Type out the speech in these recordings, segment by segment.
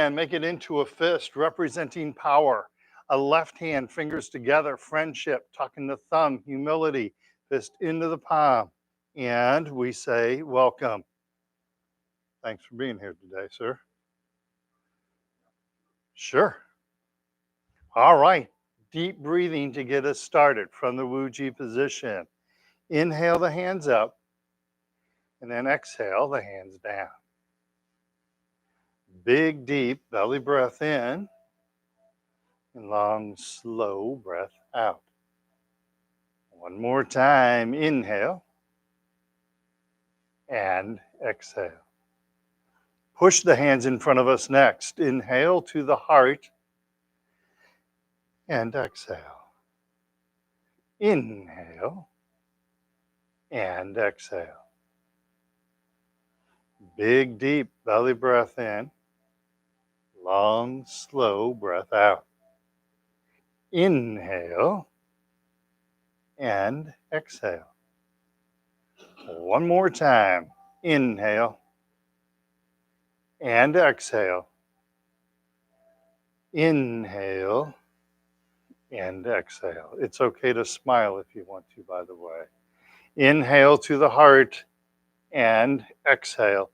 And make it into a fist representing power. A left hand, fingers together, friendship, tucking the thumb, humility, fist into the palm. And we say, welcome. Thanks for being here today, sir. Sure. All right. Deep breathing to get us started from the Wuji position. Inhale the hands up, and then exhale the hands down. Big, deep belly breath in, and long, slow breath out. One more time. Inhale and exhale. Push the hands in front of us next. Inhale to the heart and exhale. Inhale and exhale. Big, deep belly breath in. Long, slow breath out. Inhale and exhale. One more time. Inhale and exhale. Inhale and exhale. It's okay to smile if you want to, by the way. Inhale to the heart and exhale.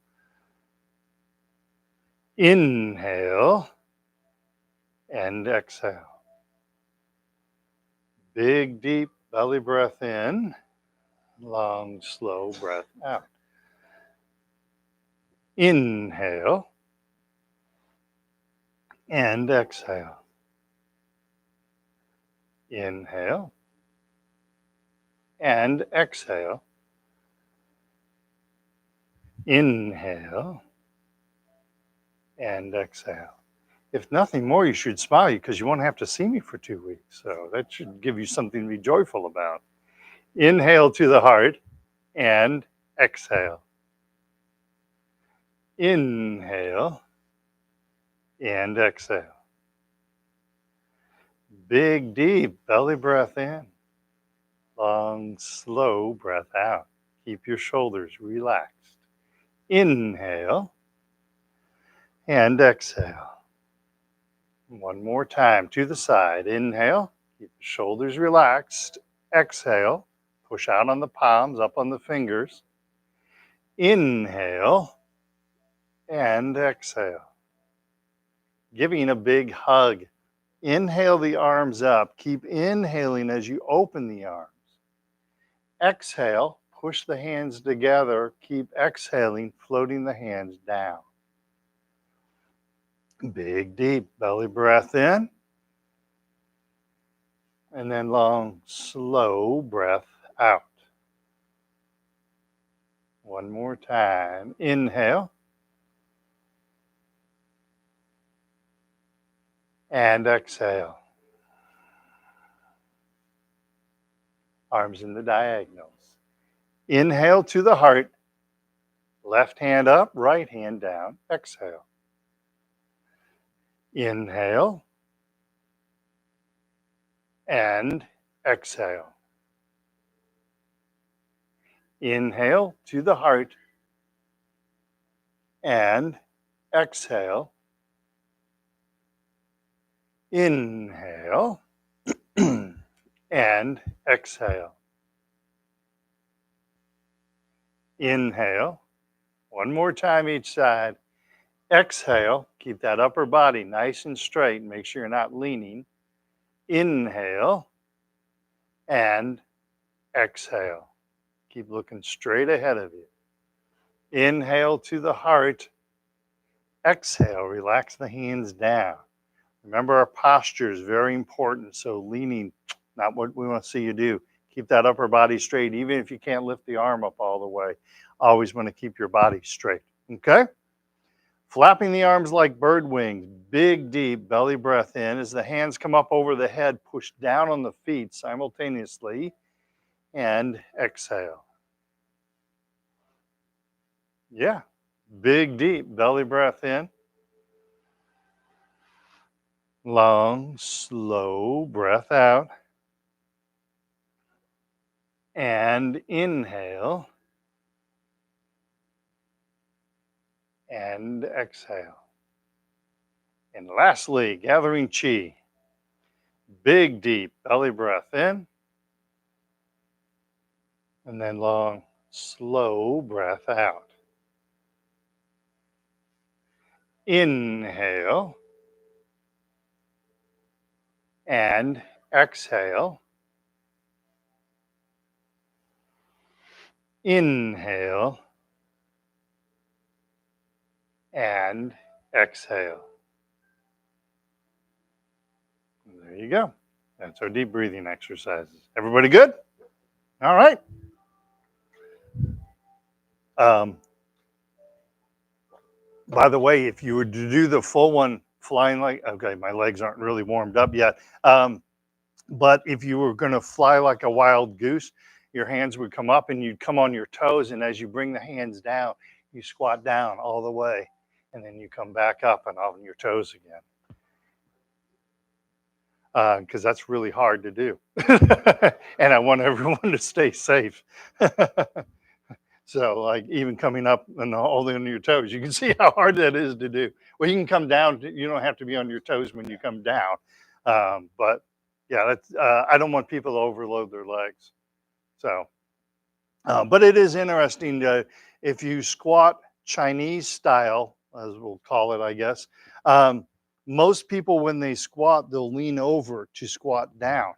Inhale and exhale. Big, deep belly breath in. Long, slow breath out. Inhale and exhale. Inhale and exhale. Inhale and exhale. If nothing more, you should smile because you won't have to see me for 2 weeks. So that should give you something to be joyful about. Inhale to the heart and exhale. Inhale and exhale. Big, deep belly breath in. Long, slow breath out. Keep your shoulders relaxed. Inhale and exhale. One more time to the side. Inhale, keep the shoulders relaxed. Exhale, push out on the palms, up on the fingers. Inhale and exhale. Giving a big hug. Inhale the arms up. Keep inhaling as you open the arms. Exhale, push the hands together. Keep exhaling, floating the hands down. Big, deep belly breath in. And then long, slow breath out. One more time. Inhale. And exhale. Arms in the diagonals. Inhale to the heart. Left hand up, right hand down. Exhale. Inhale. And exhale. Inhale to the heart. And exhale. Inhale. And exhale. Inhale. One more time each side. Exhale. Keep that upper body nice and straight. Make sure you're not leaning. Inhale. And exhale. Keep looking straight ahead of you. Inhale to the heart. Exhale. Relax the hands down. Remember, our posture is very important. So leaning, not what we want to see you do. Keep that upper body straight, even if you can't lift the arm up all the way. Always want to keep your body straight. Okay? Flapping the arms like bird wings. Big, deep belly breath in. As the hands come up over the head, push down on the feet simultaneously. And exhale. Yeah. Big, deep belly breath in. Long, slow breath out. And inhale. And exhale. And lastly, gathering chi. Big, deep belly breath in. And then long, slow breath out. Inhale. And exhale. Inhale. And exhale. There you go. That's our deep breathing exercises. Everybody good? All right. Um, by the way, if you were to do the full one flying like, okay, my legs aren't really warmed up yet. But if you were going to fly like a wild goose, your hands would come up and you'd come on your toes. And as you bring the hands down, you squat down all the way. And then you come back up and on your toes again. Because that's really hard to do. And I want everyone to stay safe. So like even coming up and holding on your toes, you can see how hard that is to do. Well, you can come down, you don't have to be on your toes when you come down. But yeah, that's, I don't want people to overload their legs. So, but it is interesting if you squat Chinese style, as we'll call it, I guess. Most people, when they squat, they'll lean over to squat down.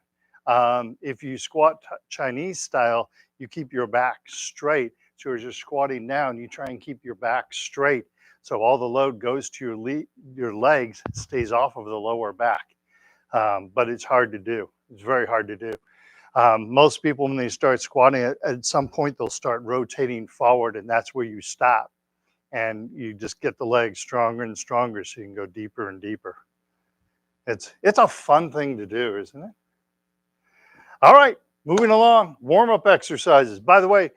If you squat Chinese style, you keep your back straight. So as you're squatting down, you try and keep your back straight. So all the load goes to your legs, stays off of the lower back. But it's hard to do. It's very hard to do. Most people, when they start squatting, at some point they'll start rotating forward, and that's where you stop. And you just get the legs stronger and stronger so you can go deeper and deeper. It's a fun thing to do, isn't it? All right, moving along, warm-up exercises. By the way,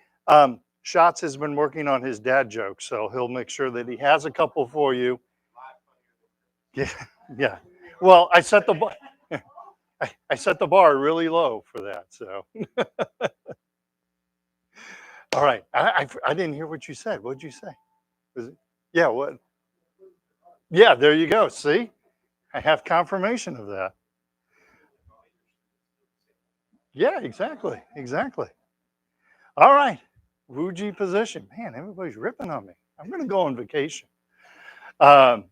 Schatz has been working on his dad jokes, so he'll make sure that he has a couple for you. Yeah, yeah. Well, I set the bar. I set the bar really low for that. So, all right. I didn't hear what you said. What did you say? Was it? Yeah. What? Yeah. There you go. See, I have confirmation of that. Yeah. Exactly. Exactly. All right. Wuji position. Man, everybody's ripping on me. I'm going to go on vacation. Um,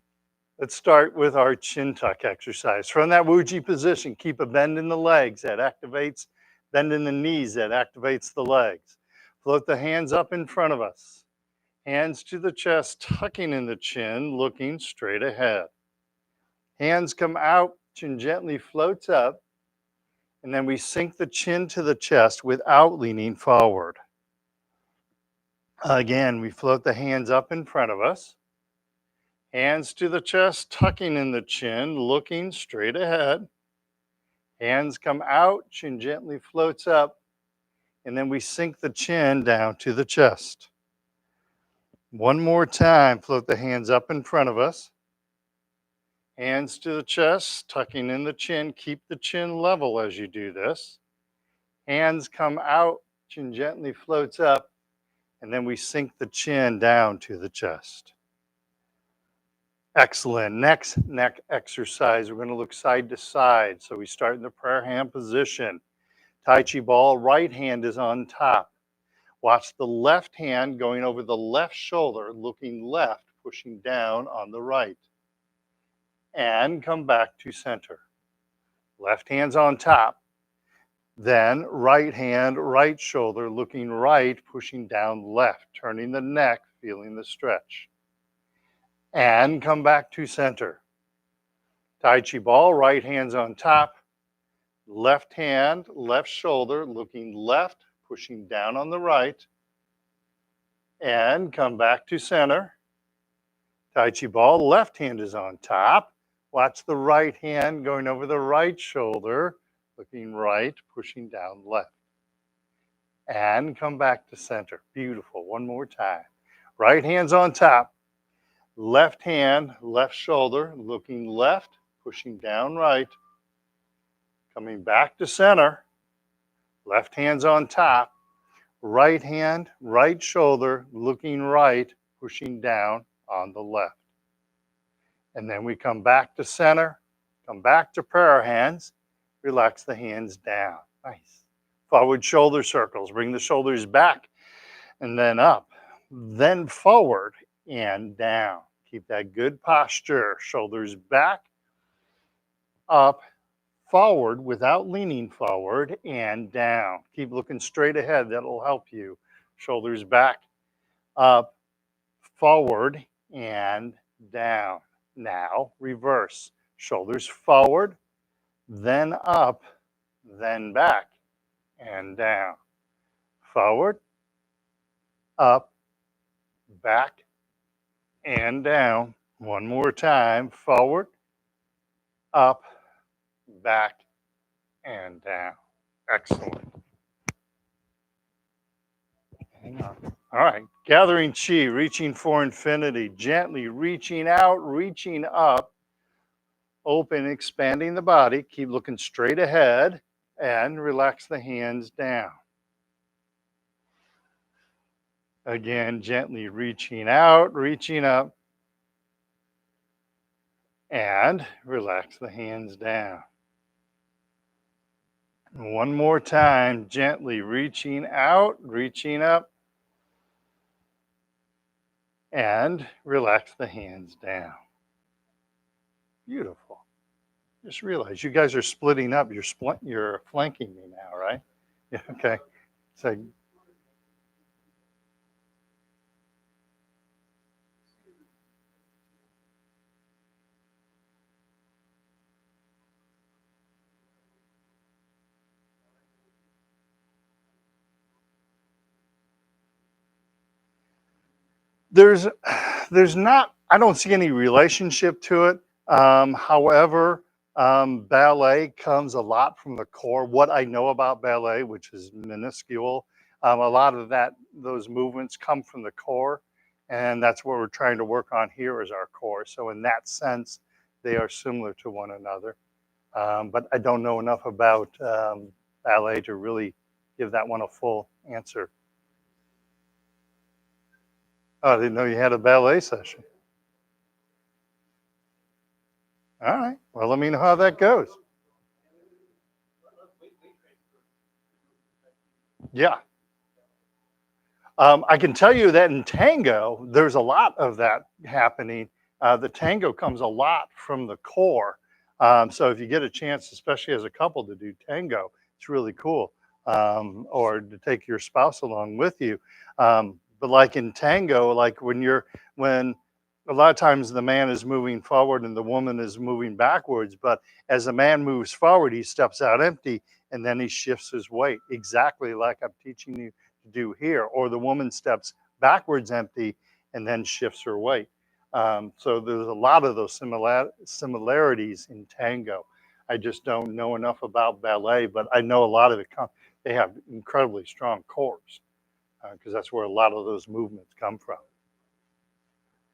let's start with our chin tuck exercise. From that Wuji position, keep a bend in the legs that activates, bend in the knees that activates the legs. Float the hands up in front of us. Hands to the chest, tucking in the chin, looking straight ahead. Hands come out, chin gently floats up, and then we sink the chin to the chest without leaning forward. Again, we float the hands up in front of us. Hands to the chest, tucking in the chin, looking straight ahead. Hands come out, chin gently floats up, and then we sink the chin down to the chest. One more time, float the hands up in front of us. Hands to the chest, tucking in the chin. Keep the chin level as you do this. Hands come out, chin gently floats up, and then we sink the chin down to the chest. Excellent. Next neck exercise, we're going to look side to side. So we start in the prayer hand position. Tai Chi ball, right hand is on top. Watch the left hand going over the left shoulder, looking left, pushing down on the right. And come back to center. Left hand's on top. Then right hand, right shoulder, looking right, pushing down left, turning the neck, feeling the stretch. And come back to center. Tai Chi ball, right hand's on top. Left hand, left shoulder, looking left, pushing down on the right. And come back to center. Tai Chi ball, left hand is on top. Watch the right hand going over the right shoulder, looking right, pushing down left. And come back to center. Beautiful. One more time. Right hand's on top. Left hand, left shoulder, looking left, pushing down right. Coming back to center. Left hand's on top. Right hand, right shoulder, looking right, pushing down on the left. And then we come back to center, come back to prayer hands, relax the hands down. Nice. Forward shoulder circles, bring the shoulders back and then up, then forward and down. Keep that good posture, shoulders back, up, forward without leaning forward and down. Keep looking straight ahead, that'll help you. Shoulders back, up, forward and down. Now reverse. Shoulders forward, then up, then back and down. Forward, up, back and down. One more time. Forward, up, back and down. Excellent. Hang on. All right. Gathering chi, reaching for infinity, gently reaching out, reaching up, open, expanding the body. Keep looking straight ahead and relax the hands down. Again, gently reaching out, reaching up, and relax the hands down. One more time, gently reaching out, reaching up, and relax the hands down. Beautiful. Just realize you guys are splitting up. You're flanking me now, right? Yeah, okay. So there's not, I don't see any relationship to it. However, ballet comes a lot from the core. What I know about ballet, which is minuscule, a lot of those movements come from the core, and that's what we're trying to work on here is our core. So in that sense, they are similar to one another. But I don't know enough about ballet to really give that one a full answer. Oh, I didn't know you had a ballet session. All right. Well, let me know how that goes. Yeah. I can tell you that in tango, there's a lot of that happening. The tango comes a lot from the core. So if you get a chance, especially as a couple, to do tango, it's really cool. Or to take your spouse along with you. But like in tango, like when a lot of times the man is moving forward and the woman is moving backwards, but as the man moves forward, he steps out empty and then he shifts his weight, exactly like I'm teaching you to do here. Or the woman steps backwards empty and then shifts her weight. So there's a lot of those similarities in tango. I just don't know enough about ballet, but I know a lot of it. They have incredibly strong cores because that's where a lot of those movements come from.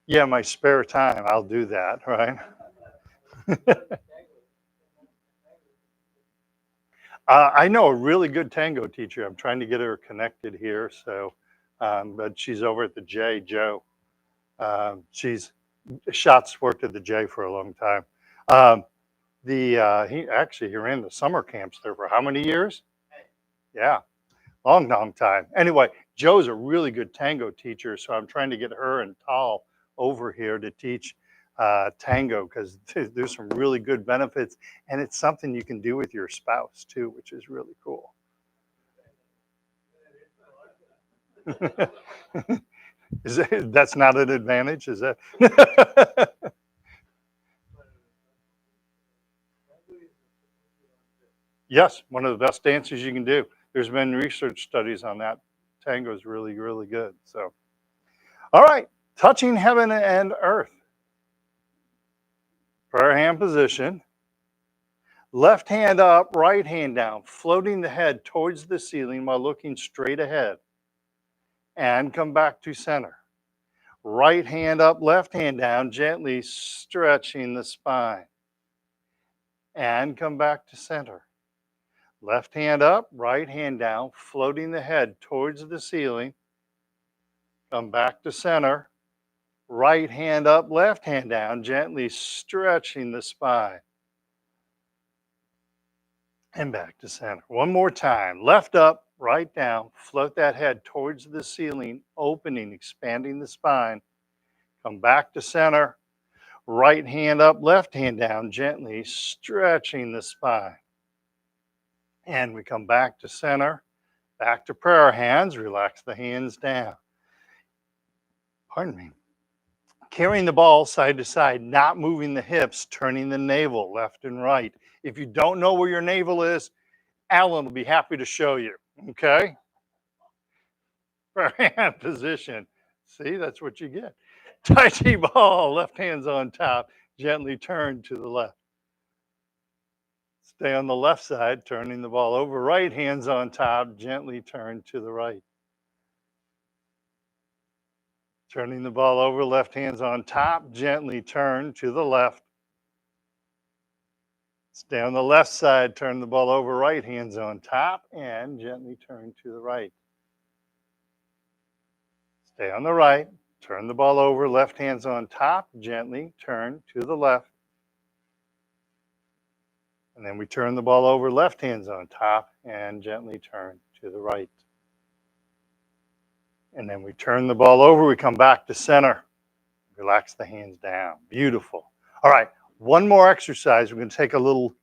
Yeah, my spare time, I'll do that, right? I know a really good tango teacher. I'm trying to get her connected here. So, but she's over at the J, Joe. She's Shots worked at the J for a long time. Um, he ran the summer camps there for how many years? Yeah, long time. Anyway, Joe's a really good tango teacher, so I'm trying to get her and Tal over here to teach tango because there's some really good benefits, and it's something you can do with your spouse too, which is really cool. That's not an advantage, is that? Yes, one of the best dances you can do. There's been research studies on that. Tango is really good. So, all right, touching heaven and earth. Prayer hand position. Left hand up, right hand down, floating the head towards the ceiling while looking straight ahead. And come back to center. Right hand up, left hand down, gently stretching the spine. And come back to center. Left hand up, right hand down, floating the head towards the ceiling. Come back to center. Right hand up, left hand down, gently stretching the spine. And back to center. One more time. Left up, right down. Float that head towards the ceiling, opening, expanding the spine. Come back to center. Right hand up, left hand down, gently stretching the spine. And we come back to center. Back to prayer hands. Relax the hands down. Pardon me. Carrying the ball side to side, not moving the hips, turning the navel left and right. If you don't know where your navel is, Alan will be happy to show you. Okay? Prayer hand position. See, that's what you get. Tai Chi ball, left hand's on top, gently turn to the left. Stay on the left side, turning the ball over. Right hand's on top, gently turn to the right. Turning the ball over, left hand's on top, gently turn to the left. Stay on the left side, turn the ball over, right hand's on top, and gently turn to the right. Stay on the right, turn the ball over, left hand's on top, gently turn to the left. And then we turn the ball over, left hand's on top, and gently turn to the right. And then we turn the ball over, we come back to center. Relax the hands down. Beautiful. All right, one more exercise. We're going to take a little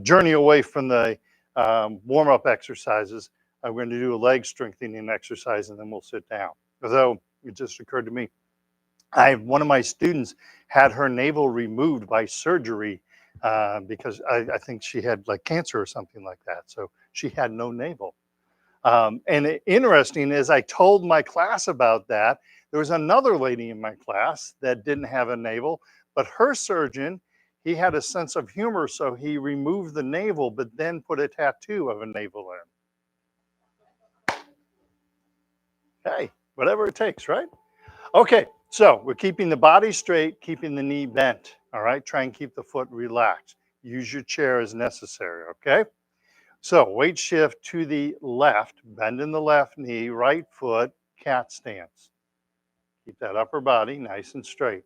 journey away from the warm-up exercises. We're going to do a leg strengthening exercise, and then we'll sit down. Although it just occurred to me, one of my students had her navel removed by surgery because I think she had like cancer or something like that. So she had no navel. Interesting is I told my class about that. There was another lady in my class that didn't have a navel, but her surgeon, he had a sense of humor, so he removed the navel, but then put a tattoo of a navel in. Hey, whatever it takes, right? Okay, so we're keeping the body straight, keeping the knee bent. All right, try and keep the foot relaxed. Use your chair as necessary, okay? So weight shift to the left, bend in the left knee, right foot, cat stance. Keep that upper body nice and straight.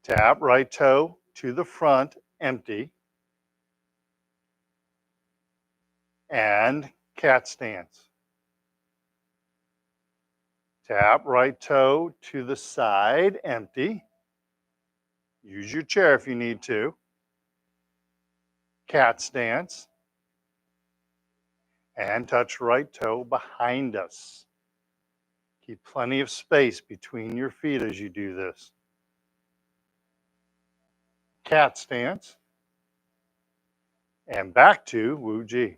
Tap right toe to the front, empty. And cat stance. Tap right toe to the side, empty. Use your chair if you need to. Cat stance. And touch right toe behind us. Keep plenty of space between your feet as you do this. Cat stance. And back to Wu Ji.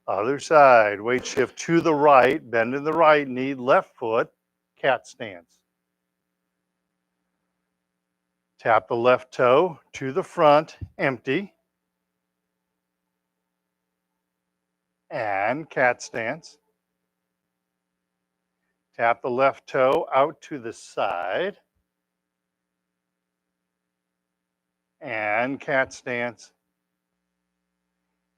Other side, weight shift to the right, bend in the right knee, left foot, cat stance. Tap the left toe to the front, empty. And cat stance. Tap the left toe out to the side. And cat stance.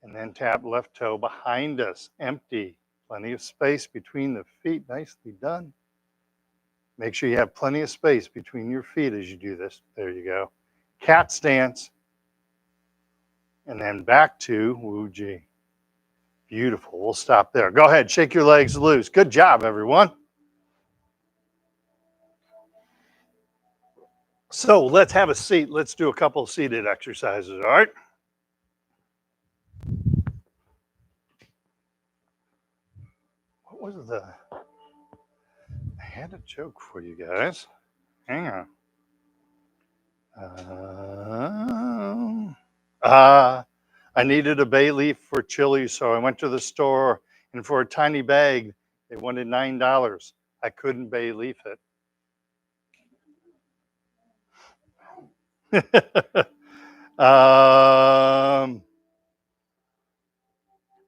And then tap left toe behind us, empty. Plenty of space between the feet, nicely done. Make sure you have plenty of space between your feet as you do this. There you go. Cat stance. And then back to Wu Ji. Beautiful. We'll stop there. Go ahead, shake your legs loose. Good job, everyone. So let's have a seat. Let's do a couple of seated exercises, all right? What was the... I had a joke for you guys. Hang on. I needed a bay leaf for chili, so I went to the store, and for a tiny bag, they wanted $9. I couldn't bay leaf it.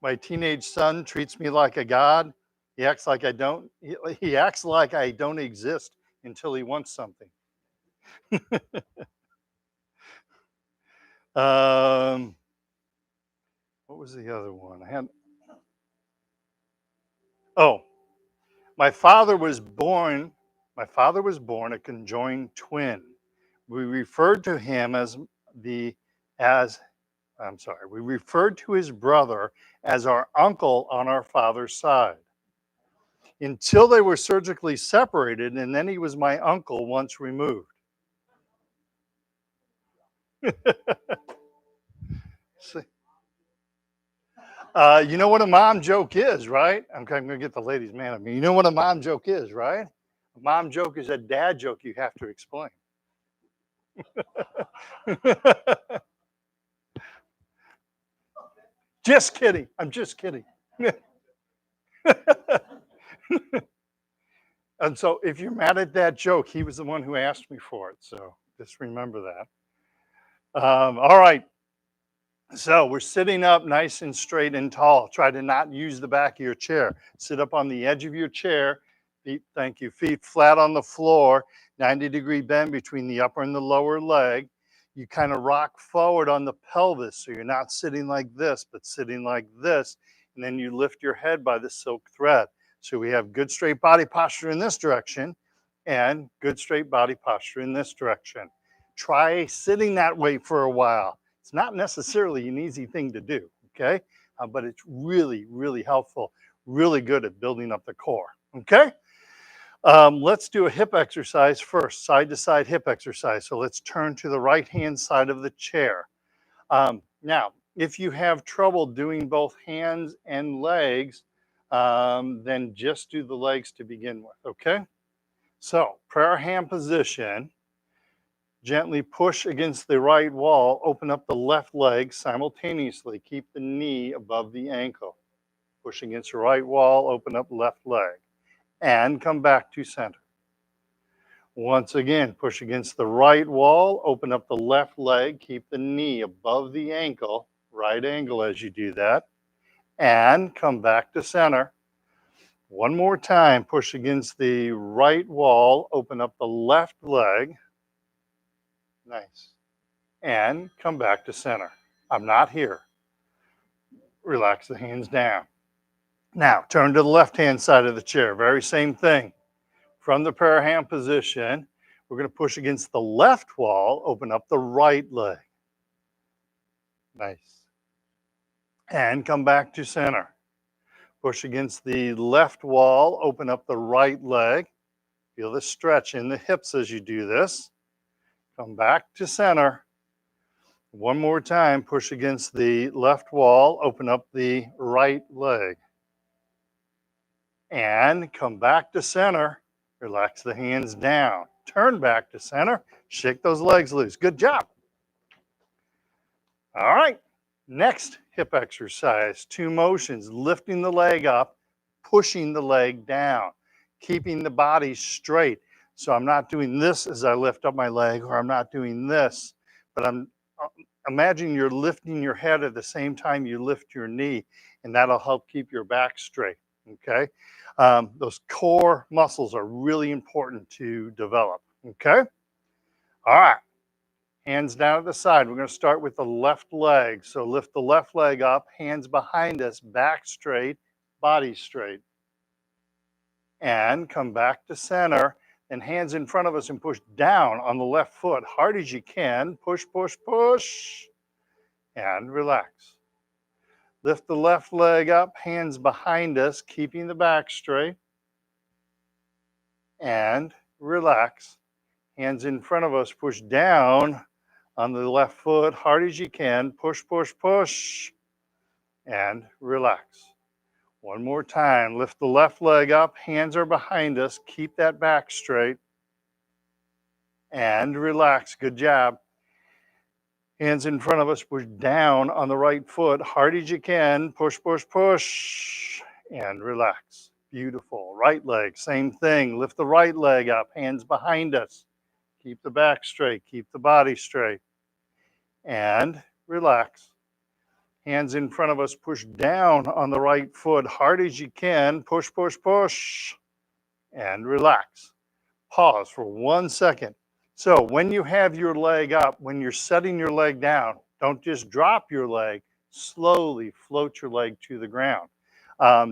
My teenage son treats me like a god. He acts like I don't. He acts like I don't exist until he wants something. What was the other one? I had. Oh, My father was born a conjoined twin. We referred to him as we referred to his brother as our uncle on our father's side until they were surgically separated, and then he was my uncle once removed. See? You know what a mom joke is, right? I'm going to get the ladies mad at me. You know what a mom joke is, right? A mom joke is a dad joke you have to explain. Just kidding. I'm just kidding. And so if you're mad at that joke, he was the one who asked me for it. So just remember that. All right. So we're sitting up nice and straight and tall. Try to not use the back of your chair. Sit up on the edge of your chair. Thank you. Feet flat on the floor. 90-degree bend between the upper and the lower leg. You kind of rock forward on the pelvis. So you're not sitting like this, but sitting like this. And then you lift your head by the silk thread. So we have good straight body posture in this direction and good straight body posture in this direction. Try sitting that way for a while. It's not necessarily an easy thing to do, okay? But it's really, really helpful, really good at building up the core, okay? Let's do a hip exercise first, side to side hip exercise. So let's turn to the right-hand side of the chair. Now, if you have trouble doing both hands and legs, then just do the legs to begin with, okay? So, prayer hand position. Gently push against the right wall, open up the left leg simultaneously. Keep the knee above the ankle. Push against the right wall, open up left leg. And come back to center. Once again, push against the right wall, open up the left leg, keep the knee above the ankle, right angle as you do that. And come back to center. One more time, push against the right wall, open up the left leg. Nice. And come back to center. I'm not here. Relax the hands down. Now, turn to the left-hand side of the chair. Very same thing. From the prayer hand position, we're going to push against the left wall, open up the right leg. Nice. And come back to center. Push against the left wall, open up the right leg. Feel the stretch in the hips as you do this. Come back to center. One more time, push against the left wall, open up the right leg. And come back to center. Relax the hands down. Turn back to center. Shake those legs loose. Good job. All right. Next hip exercise. 2 motions. Lifting the leg up, pushing the leg down, keeping the body straight. So I'm not doing this as I lift up my leg, or I'm not doing this, but imagine you're lifting your head at the same time you lift your knee, and that'll help keep your back straight, okay? Those core muscles are really important to develop, okay? All right, hands down at the side. We're gonna start with the left leg. So lift the left leg up, hands behind us, back straight, body straight. And come back to center, and hands in front of us and push down on the left foot, hard as you can. Push, push, push, and relax. Lift the left leg up, hands behind us, keeping the back straight. And relax. Hands in front of us, push down on the left foot, hard as you can. Push, push, push, and relax. One more time. Lift the left leg up, hands are behind us, keep that back straight. And relax. Good job. Hands in front of us, push down on the right foot, hard as you can. Push, push, push, and relax. Beautiful. Right leg, same thing. Lift the right leg up, hands behind us. Keep the back straight, keep the body straight. And relax. Hands in front of us, push down on the right foot, hard as you can. Push, push, push, and relax. Pause for 1 second. So when you have your leg up, when you're setting your leg down, don't just drop your leg, slowly float your leg to the ground.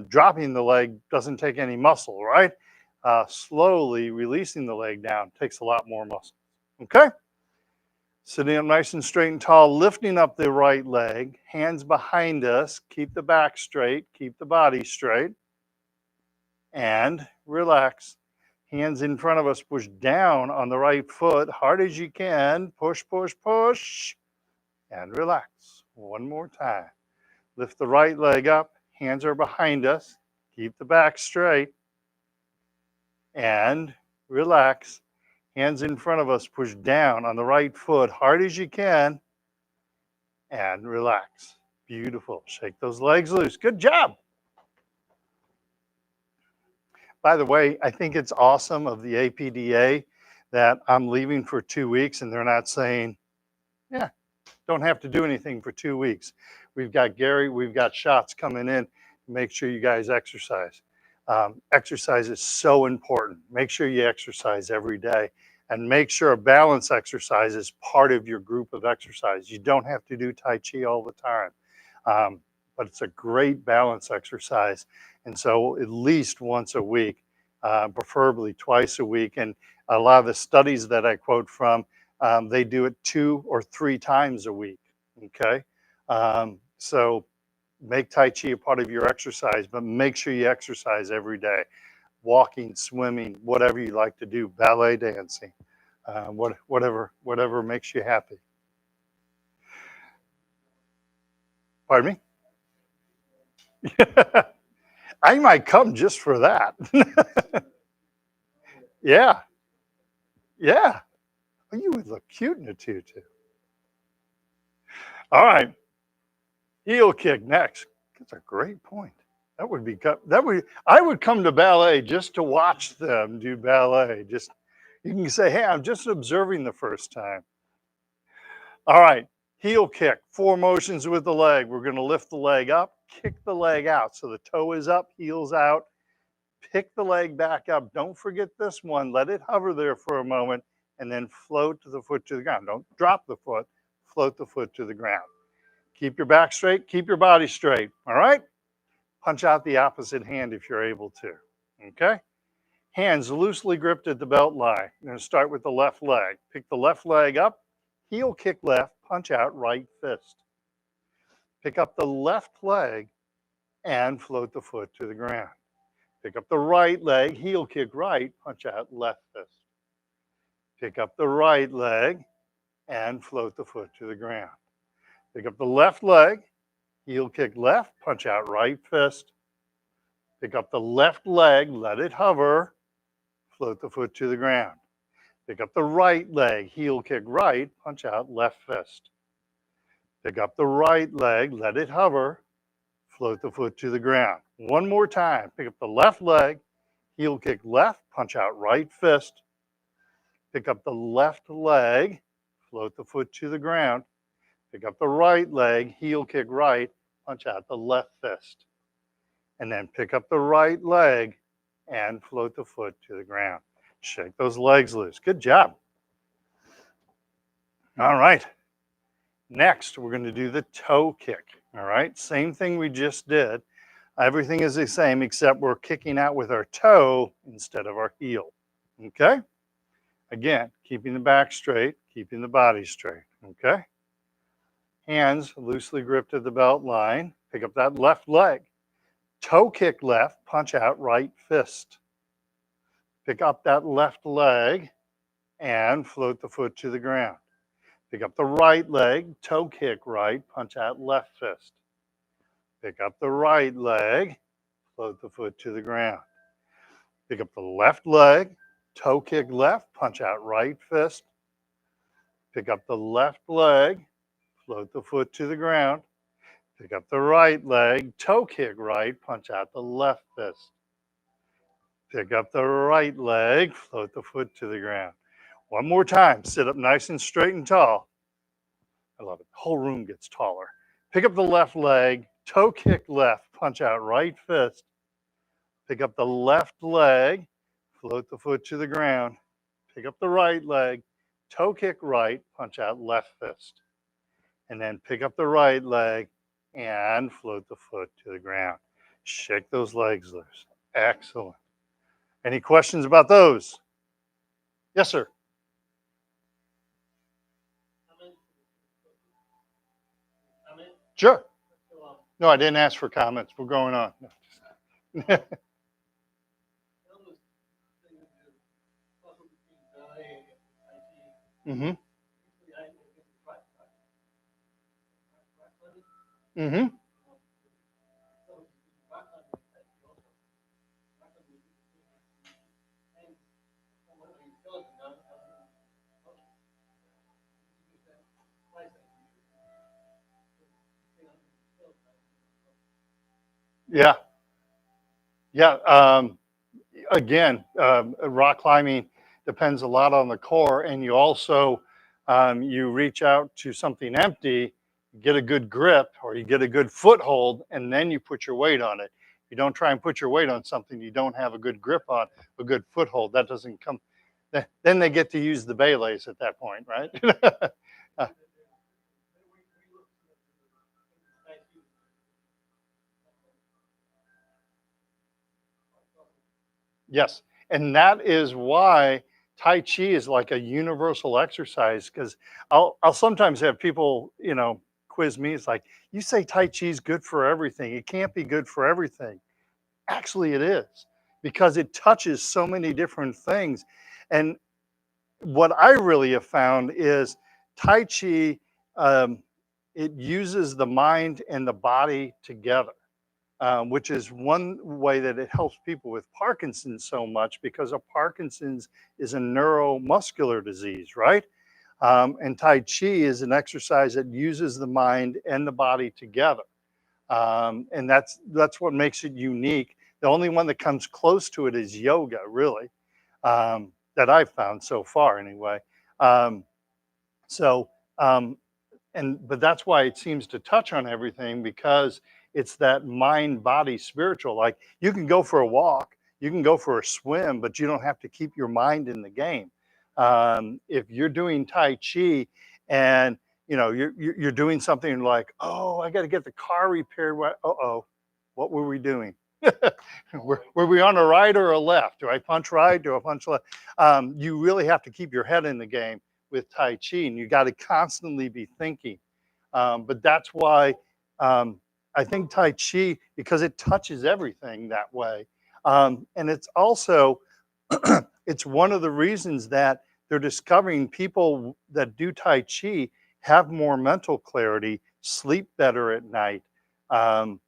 Dropping the leg doesn't take any muscle, right? Slowly releasing the leg down takes a lot more muscle. Okay? Sitting up nice and straight and tall, lifting up the right leg, hands behind us, keep the back straight, keep the body straight, and relax. Hands in front of us, push down on the right foot, hard as you can, push, push, push, and relax. One more time. Lift the right leg up, hands are behind us, keep the back straight, and relax. Hands in front of us, push down on the right foot, hard as you can, and relax. Beautiful. Shake those legs loose. Good job. By the way, I think it's awesome of the APDA that I'm leaving for 2 weeks and they're not saying, yeah, don't have to do anything for 2 weeks. We've got Gary, we've got shots coming in. Make sure you guys exercise. Exercise is so important. Make sure you exercise every day and make sure a balance exercise is part of your group of exercise. You don't have to do Tai Chi all the time, but it's a great balance exercise. And so at least once a week, preferably twice a week. And a lot of the studies that I quote from, they do it 2 or 3 times a week, okay? So make Tai Chi a part of your exercise, but make sure you exercise every day. Walking, swimming, whatever you like to do, ballet dancing, whatever makes you happy. Pardon me? I might come just for that. Yeah, yeah. Well, you would look cute in a tutu. All right, heel kick next. That's a great point. I would come to ballet just to watch them do ballet. Just you can say, hey, I'm just observing the first time. All right, heel kick, 4 motions with the leg. We're going to lift the leg up, kick the leg out. So the toe is up, heels out. Pick the leg back up. Don't forget this one. Let it hover there for a moment and then float the foot to the ground. Don't drop the foot, float the foot to the ground. Keep your back straight, keep your body straight. All right? Punch out the opposite hand if you're able to. Okay? Hands loosely gripped at the belt line. You're going to start with the left leg. Pick the left leg up, heel kick left, punch out right fist. Pick up the left leg and float the foot to the ground. Pick up the right leg, heel kick right, punch out left fist. Pick up the right leg and float the foot to the ground. Pick up the left leg, heel kick left, punch out right fist. Pick up the left leg, let it hover, float the foot to the ground. Pick up the right leg, heel kick right, punch out left fist. Pick up the right leg, let it hover, float the foot to the ground. One more time. Pick up the left leg, heel kick left, punch out right fist. Pick up the left leg, float the foot to the ground. Pick up the right leg, heel kick right, punch out the left fist. And then pick up the right leg and float the foot to the ground. Shake those legs loose. Good job. All right. Next, we're going to do the toe kick. All right. Same thing we just did. Everything is the same except we're kicking out with our toe instead of our heel. Okay? Again, keeping the back straight, keeping the body straight. Okay? Hands loosely gripped at the belt line. Pick up that left leg. Toe kick left, punch out right fist. Pick up that left leg and float the foot to the ground. Pick up the right leg, toe kick right, punch out left fist. Pick up the right leg, float the foot to the ground. Pick up the left leg, toe kick left, punch out right fist. Pick up the left leg, float the foot to the ground. Pick up the right leg, toe kick right, punch out the left fist. Pick up the right leg, float the foot to the ground. One more time, sit up nice and straight and tall. I love it. The whole room gets taller. Pick up the left leg, toe kick left, punch out right fist. Pick up the left leg, float the foot to the ground. Pick up the right leg, toe kick right, punch out left fist. And then pick up the right leg and float the foot to the ground. Shake those legs loose. Excellent. Any questions about those? Yes, sir. Sure. No, I didn't ask for comments. We're going on. Mm-hmm. Mm-hmm. Yeah. Yeah. Again, rock climbing depends a lot on the core, and you also you reach out to something empty, get a good grip, or you get a good foothold, and then you put your weight on it. You don't try and put your weight on something you don't have a good grip on, a good foothold. That doesn't come. Then they get to use the belays at that point, right? Uh, Yes, and that is why Tai Chi is like a universal exercise. Because I'll sometimes have people, quiz me. It's like, you say Tai Chi is good for everything. It can't be good for everything. Actually, it is, because it touches so many different things. And what I really have found is Tai Chi, um, it uses the mind and the body together, which is one way that it helps people with Parkinson's so much, because of Parkinson's is a neuromuscular disease, right? And Tai Chi is an exercise that uses the mind and the body together, and that's what makes it unique. The only one that comes close to it is yoga, really, that I've found so far, anyway. Um, so but that's why it seems to touch on everything, because it's that mind body spiritual. Like, you can go for a walk, you can go for a swim, but you don't have to keep your mind in the game. If you're doing Tai Chi, and you're doing something like, oh, I got to get the car repaired, oh, what were we doing? were we on a right or a left? Do I punch right? Do I punch left? You really have to keep your head in the game with Tai Chi, and you got to constantly be thinking. But that's why I think Tai Chi, because it touches everything that way. And it's also, it's one of the reasons that they're discovering people that do Tai Chi have more mental clarity, sleep better at night, um,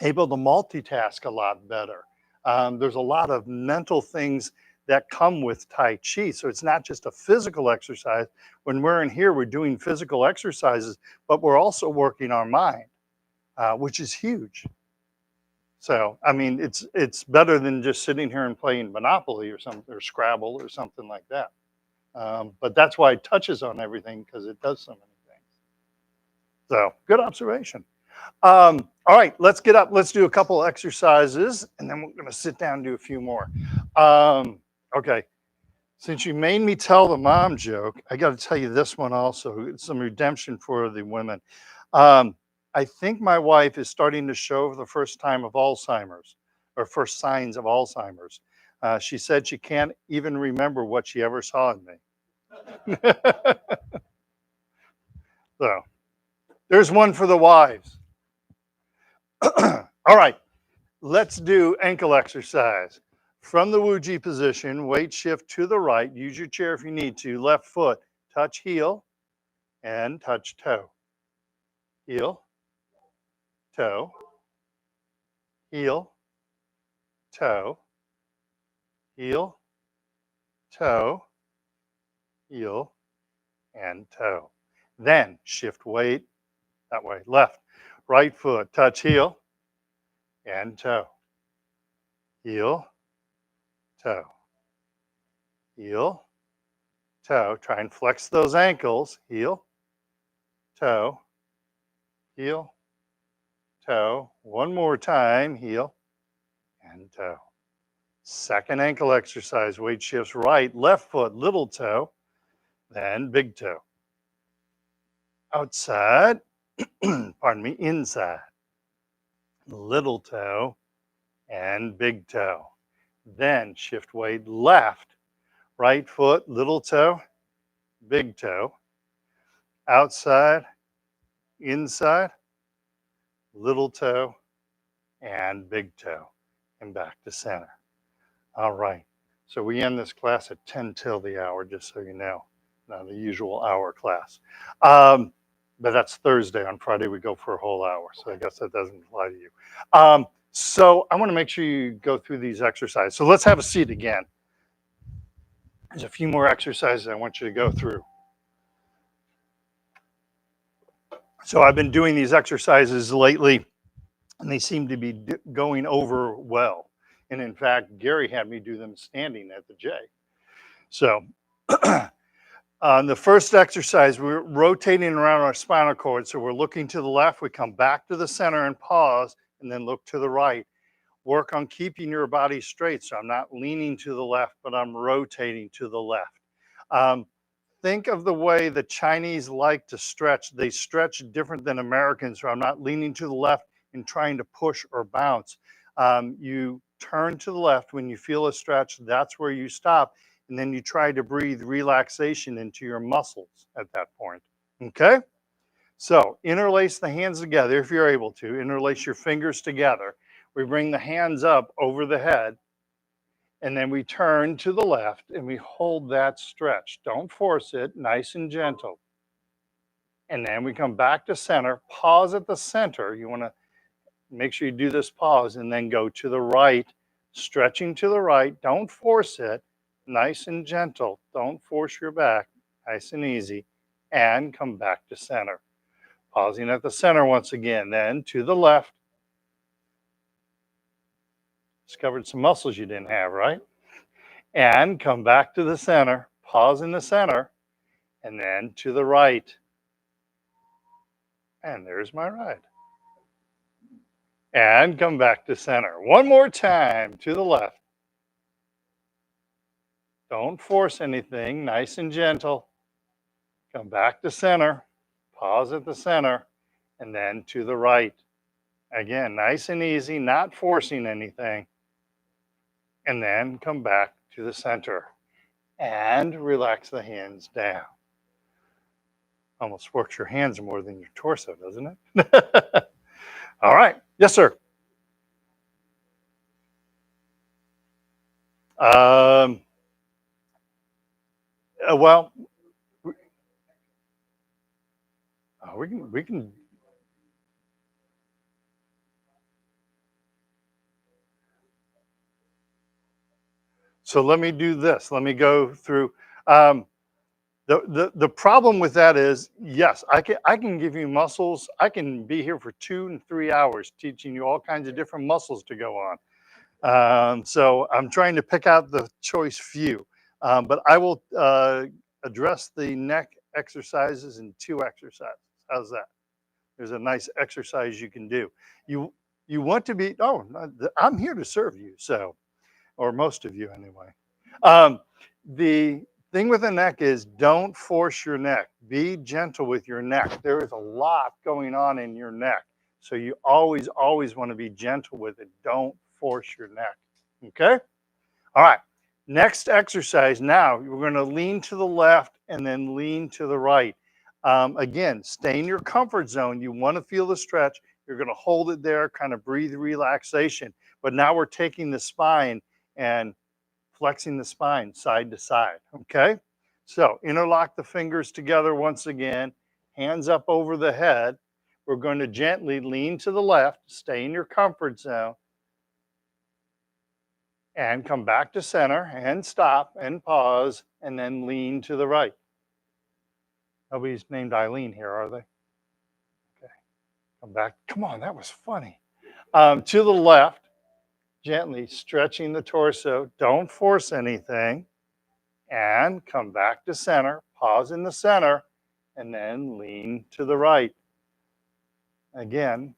able to multitask a lot better. There's a lot of mental things that come with Tai Chi. So it's not just a physical exercise. When we're in here, we're doing physical exercises, but we're also working our mind, which is huge. So, I mean, it's better than just sitting here and playing Monopoly or something, or Scrabble or something like that. But that's why it touches on everything, because it does so many things. So, good observation. All right, let's get up. Let's do a couple exercises, and then we're going to sit down and do a few more. Okay, since you made me tell the mom joke, I got to tell you this one also. It's some redemption for the women. Um, I think my wife is starting to show for the first time of Alzheimer's, or first signs of Alzheimer's. She said she can't even remember what she ever saw in me. So there's one for the wives. All right, let's do ankle exercise. From the Wuji position, weight shift to the right. Use your chair if you need to. Left foot, touch heel and touch toe. Heel, toe, heel, toe, heel, toe, heel, and toe. Then shift weight that way. Left, right foot, touch heel and toe. Heel, toe, heel, toe. Try and flex those ankles. Heel, toe, heel, toe. One more time. Heel and toe. Second ankle exercise. Weight shifts right, left foot, little toe, then big toe. Outside, pardon me, inside. little toe, and big toe. Then shift weight left, right foot, little toe, big toe, outside, inside, little toe, and big toe, and back to center. All right. So we end this class at 10 till the hour, just so you know, not the usual hour class. But that's Thursday. On Friday, we go for a whole hour. So I guess that doesn't apply to you. So I want to make sure you go through these exercises. So let's have a seat again. There's a few more exercises I want you to go through. So I've been doing these exercises lately, and they seem to be going over well. And in fact, Gary had me do them standing at the J. So on the first exercise, we're rotating around our spinal cord. So we're looking to the left, we come back to the center and pause, and then look to the right. Work on keeping your body straight. So I'm not leaning to the left, but I'm rotating to the left. Think of the way the Chinese like to stretch. They stretch different than Americans. So I'm not leaning to the left and trying to push or bounce. You turn to the left when you feel a stretch. That's where you stop. And then you try to breathe relaxation into your muscles at that point. Okay? So interlace the hands together if you're able to. Interlace your fingers together. We bring the hands up over the head. And then we turn to the left and we hold that stretch. Don't force it, nice and gentle. And then we come back to center, pause at the center. You want to make sure you do this pause and then go to the right, stretching to the right. Don't force it, nice and gentle. Don't force your back, nice and easy. And come back to center. Pausing at the center once again, then to the left. Discovered some muscles you didn't have, right? And come back to the center, pause in the center, and then to the right. And there's my ride. And come back to center. One more time to the left. Don't force anything, nice and gentle. Come back to center, pause at the center, and then to the right. Again, nice and easy, not forcing anything. And then come back to the center. And relax the hands down. Almost works your hands more than your torso, doesn't it? All right. Yes, sir. Well, we can. So let me do this. Let me go through. Um, the problem with that is, yes, I can give you muscles. I can be here for 2 and 3 hours teaching you all kinds of different muscles to go on. So I'm trying to pick out the choice few, but I will address the neck exercises in 2 exercises. How's that? There's a nice exercise you can do. You you want to be, oh, I'm here to serve you. So, or most of you anyway. Um, the thing with the neck is don't force your neck. Be gentle with your neck. There is a lot going on in your neck. So you always want to be gentle with it. Don't force your neck. Okay? All right. Next exercise. Now we're going to lean to the left and then lean to the right. Again, stay in your comfort zone. You want to feel the stretch. You're going to hold it there, kind of breathe relaxation. But now we're taking the spine and flexing the spine side to side. Okay? So interlock the fingers together once again, hands up over the head. We're going to gently lean to the left, stay in your comfort zone, and come back to center and stop and pause and then lean to the right. Nobody's named Eileen here, are they? Okay. Come back. Come on, that was funny. To the left, gently stretching the torso. Don't force anything. And come back to center. Pause in the center and then lean to the right. Again,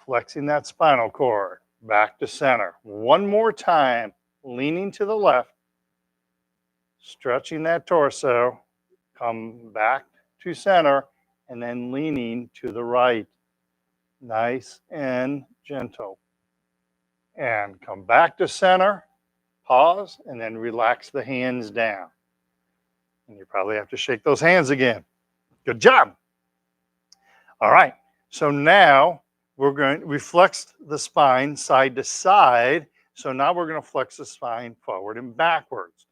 flexing that spinal cord. Back to center. One more time. Leaning to the left. Stretching that torso. Come back to center and then leaning to the right. Nice and gentle. And come back to center, pause, and then relax the hands down. And you probably have to shake those hands again. Good job. All right, so now we flexed the spine side to side. So now we're going to flex the spine forward and backwards.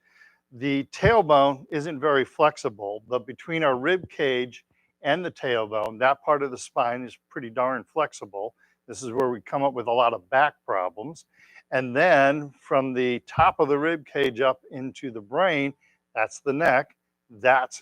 The tailbone isn't very flexible, but between our rib cage and the tailbone, that part of the spine is pretty darn flexible. This is where we come up with a lot of back problems. And then from the top of the rib cage up into the brain, that's the neck. That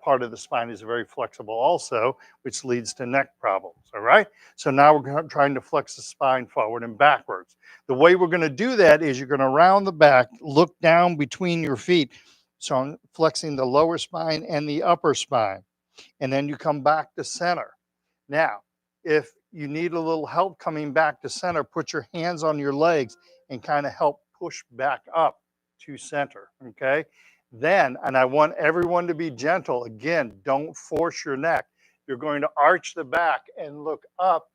part of the spine is very flexible also, which leads to neck problems, all right? So now we're trying to flex the spine forward and backwards. The way we're gonna do that is you're gonna round the back, look down between your feet. So I'm flexing the lower spine and the upper spine. And then you come back to center. Now, if you need a little help coming back to center, put your hands on your legs and kind of help push back up to center, okay? Then, and I want everyone to be gentle. Again, don't force your neck. You're going to arch the back and look up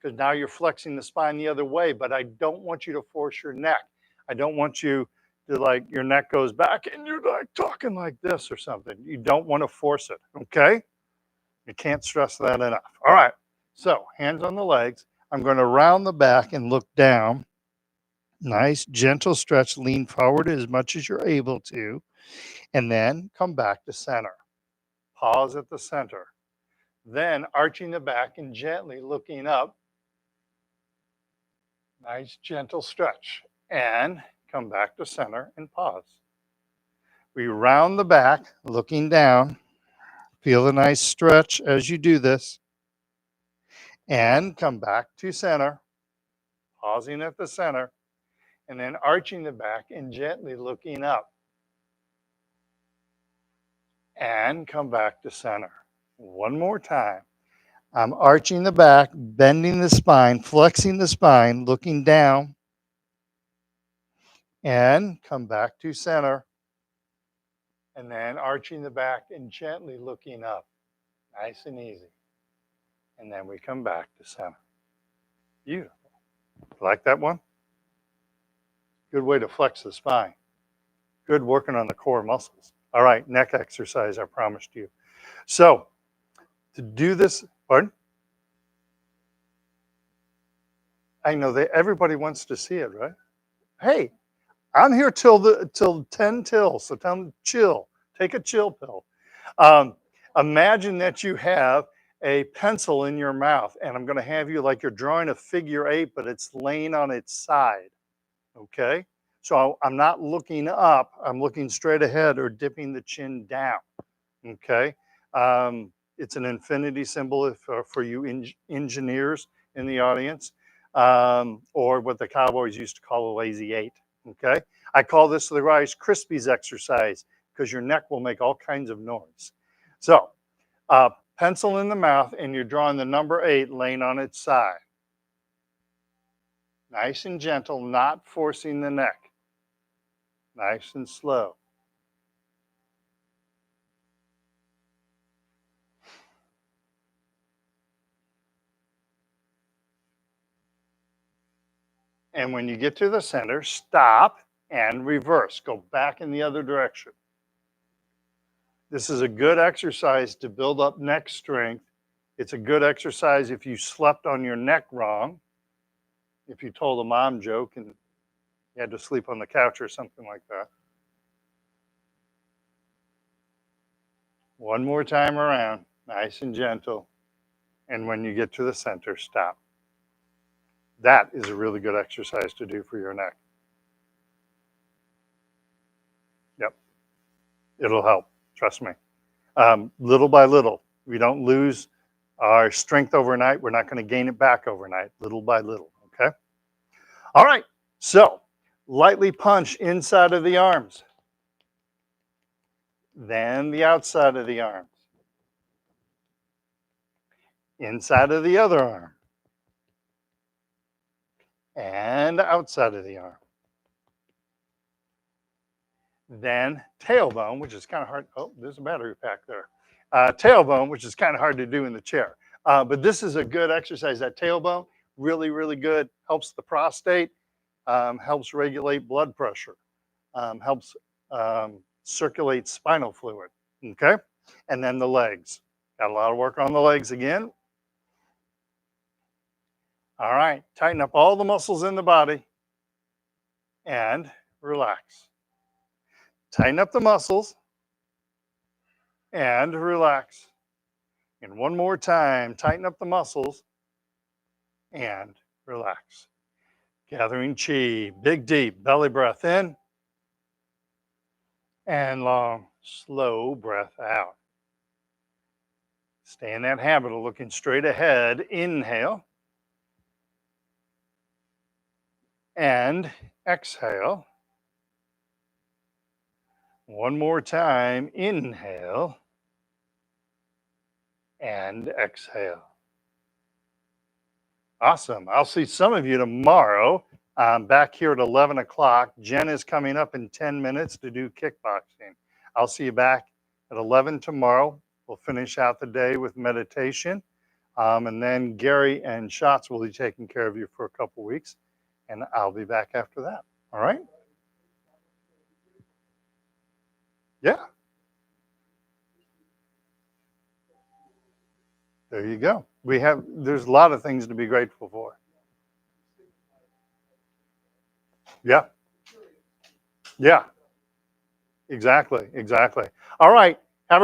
because now you're flexing the spine the other way, but I don't want you to force your neck. I don't want you to like your neck goes back and you're like talking like this or something. You don't want to force it, okay? You can't stress that enough. All right, so hands on the legs. I'm going to round the back and look down. Nice, gentle stretch. Lean forward as much as you're able to. And then come back to center. Pause at the center. Then arching the back and gently looking up. Nice, gentle stretch. And come back to center and pause. We round the back, looking down. Feel the nice stretch as you do this. And come back to center. Pausing at the center. And then arching the back and gently looking up. And come back to center. One more time. I'm arching the back, bending the spine, flexing the spine, looking down, and come back to center. And then arching the back and gently looking up. Nice and easy. And then we come back to center. Beautiful. Like that one? Good way to flex the spine. Good working on the core muscles. All right, neck exercise, I promised you. So, to do this, pardon? I know that everybody wants to see it, right? Hey, I'm here till 10 till, so tell them chill. Take a chill pill. Imagine that you have a pencil in your mouth, and I'm going to have you like you're drawing a figure 8, but it's laying on its side. Okay? So I'm not looking up, I'm looking straight ahead or dipping the chin down. Okay? It's an infinity symbol for you engineers in the audience, or what the cowboys used to call a lazy 8. Okay? I call this the Rice Krispies exercise because your neck will make all kinds of noise. So, pencil in the mouth, and you're drawing the number 8 laying on its side. Nice and gentle, not forcing the neck. Nice and slow. And when you get to the center, stop and reverse. Go back in the other direction. This is a good exercise to build up neck strength. It's a good exercise if you slept on your neck wrong, if you told a mom joke and you had to sleep on the couch or something like that. One more time around, nice and gentle. And when you get to the center, stop. That is a really good exercise to do for your neck. Yep, it'll help, trust me. Little by little, we don't lose our strength overnight. We're not going to gain it back overnight, little by little, okay? All right, so lightly punch inside of the arms, then the outside of the arms, inside of the other arm, and outside of the arm. Then tailbone, which is kind of hard. Oh, there's a battery pack there. Tailbone, which is kind of hard to do in the chair. But this is a good exercise, that tailbone. Really, really good. Helps the prostate, helps regulate blood pressure, helps circulate spinal fluid. Okay. And then the legs. Got a lot of work on the legs again. All right. Tighten up all the muscles in the body and relax. Tighten up the muscles and relax. And one more time, tighten up the muscles and relax. Gathering chi, big deep belly breath in and long, slow breath out. Stay in that habit of looking straight ahead. Inhale and exhale. One more time. Inhale and exhale. Awesome. I'll see some of you tomorrow. Back here at 11 o'clock. Jen is coming up in 10 minutes to do kickboxing. I'll see you back at 11 tomorrow. We'll finish out the day with meditation. And then Gary and Schatz will be taking care of you for a couple weeks. And I'll be back after that. All right? Yeah. There you go. There's a lot of things to be grateful for. Yeah. Yeah. Exactly. Exactly. All right. Have a great